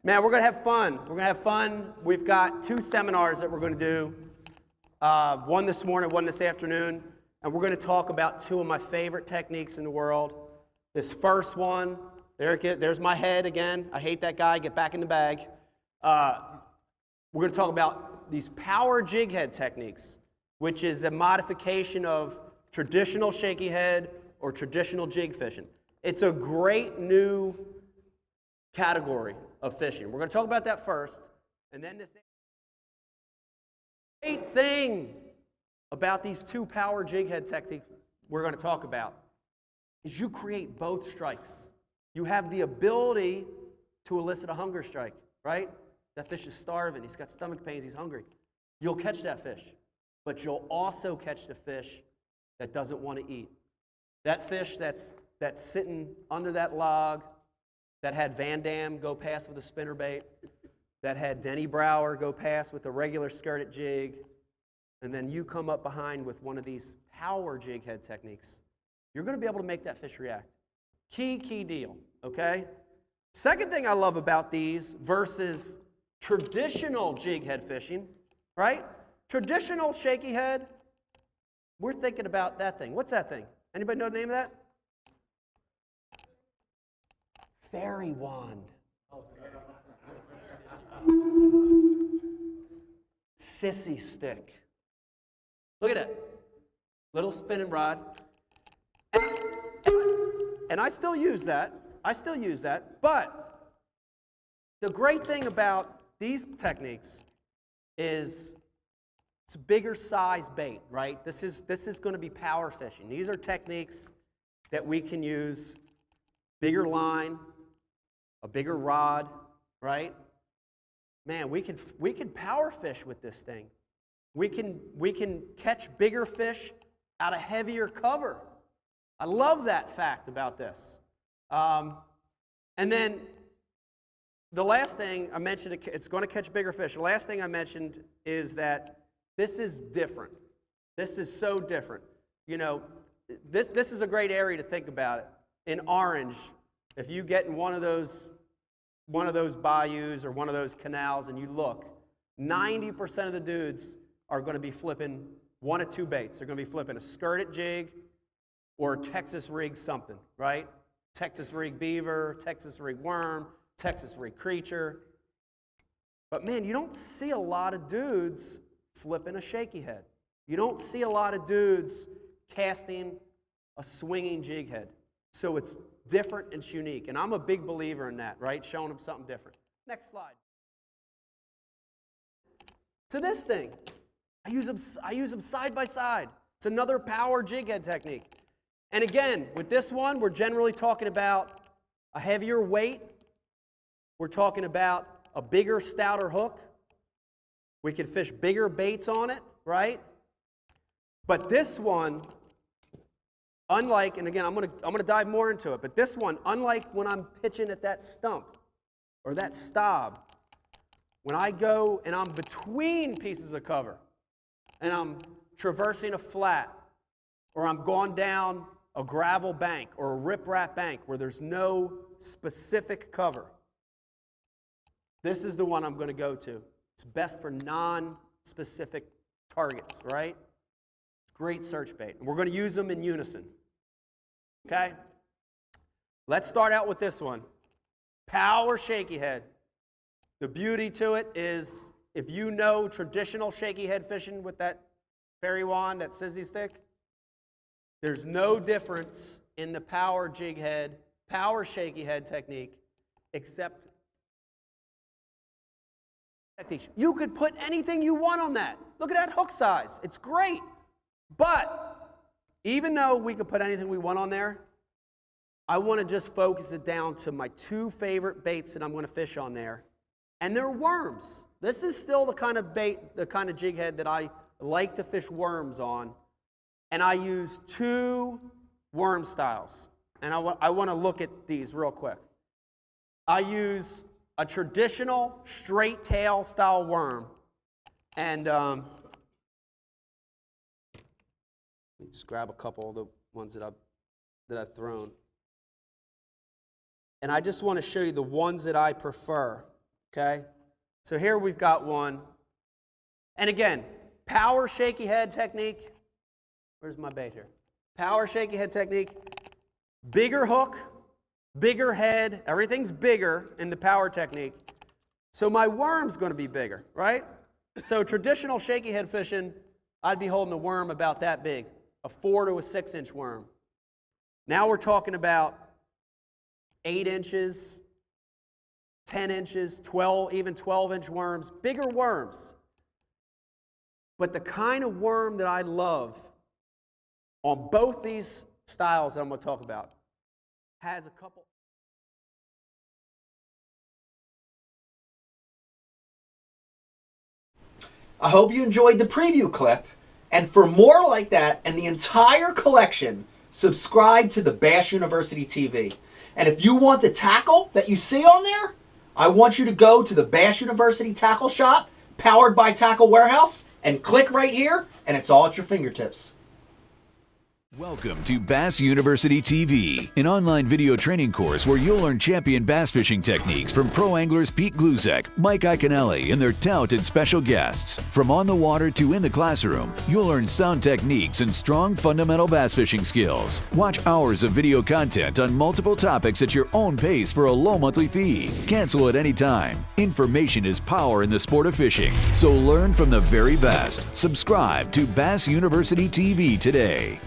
Man, we're going to have fun. We're going to have fun. We've got 2 seminars that we're going to do. One this morning, one this afternoon. And we're going to talk about 2 of my favorite techniques in the world. This first one, there's my head again. I hate that guy. Get back in the bag. We're going to talk about these power jig head techniques, which is a modification of traditional shaky head or traditional jig fishing. It's a great new category of fishing. We're going to talk about that first. And then this great thing about these 2 power jig head techniques we're going to talk about is you create both strikes. You have the ability to elicit a hunger strike, right? That fish is starving. He's got stomach pains. He's hungry. You'll catch that fish. But you'll also catch the fish that doesn't want to eat. That fish that's sitting under that log, that had Van Dam go past with a spinnerbait, that had Denny Brower go past with a regular skirted jig, and then you come up behind with one of these power jig head techniques, you're going to be able to make that fish react. Key deal, okay? Second thing I love about these versus traditional jig head fishing, right? Traditional shaky head, we're thinking about that thing. What's that thing? Anybody know the name of that? Fairy wand. Sissy stick. Look at it. Little spinning rod. And I still use that. But the great thing about these techniques is it's a bigger size bait, right? This is going to be power fishing. These are techniques that we can use. Bigger line, a bigger rod, right? Man, we could power fish with this thing. We can catch bigger fish out of heavier cover. I love that fact about this. And then the last thing I mentioned, it's going to catch bigger fish. The last thing I mentioned is that this is different. This is so different. You know, this is a great area to think about it. In Orange, if you get in one of those bayous or one of those canals and you look, 90% of the dudes are going to be flipping 1 of 2 baits. They're going to be flipping a skirted jig or a Texas rig something, right? Texas rig beaver, Texas rig worm, Texas rig creature. But man, you don't see a lot of dudes flipping a shaky head. You don't see a lot of dudes casting a swinging jig head. So it's different and it's unique. And I'm a big believer in that, right? Showing them something different. Next slide. To this thing. I use them side by side. It's another power jig head technique. And again, with this one, we're generally talking about a heavier weight. We're talking about a bigger, stouter hook. We can fish bigger baits on it, right? But this one, unlike, and again, I'm gonna dive more into it, but this one, unlike when I'm pitching at that stump or that stob, when I go and I'm between pieces of cover and I'm traversing a flat or I'm going down a gravel bank or a riprap bank where there's no specific cover, this is the one I'm going to go to. It's best for non-specific targets, right? It's great search bait. And we're going to use them in unison. Okay? Let's start out with this one. Power shaky head. The beauty to it is if you know traditional shaky head fishing with that fairy wand, that sissy stick, there's no difference in the power jig head, power shaky head technique, except you could put anything you want on that. Look at that hook size. It's great. But even though we could put anything we want on there, I want to just focus it down to my 2 favorite baits that I'm going to fish on there. And they're worms. This is still the kind of bait, the kind of jig head that I like to fish worms on. And I use 2 worm styles. And I want to look at these real quick. I use a traditional straight tail style worm. And let me just grab a couple of the ones that I've thrown. And I just want to show you the ones that I prefer. Okay? So here we've got one. And again, power shaky head technique. Where's my bait here? Power shaky head technique. Bigger hook, bigger head. Everything's bigger in the power technique. So my worm's going to be bigger, right? So traditional shaky head fishing, I'd be holding a worm about that big, a 4 to a 6 inch worm. Now we're talking about 8 inches, 10 inches, 12, even 12-inch worms, bigger worms. But the kind of worm that I love on both these styles that I'm going to talk about has a couple. I hope you enjoyed the preview clip, and for more like that and the entire collection, subscribe to the Bass University TV. And if you want the tackle that you see on there, I want you to go to the Bass University Tackle Shop, powered by Tackle Warehouse, and click right here, and it's all at your fingertips. Welcome to Bass University TV, an online video training course where you'll learn champion bass fishing techniques from pro anglers Pete Glusek, Mike Iaconelli, and their talented special guests. From on the water to in the classroom, you'll learn sound techniques and strong fundamental bass fishing skills. Watch hours of video content on multiple topics at your own pace for a low monthly fee. Cancel at any time. Information is power in the sport of fishing, so learn from the very best. Subscribe to Bass University TV today.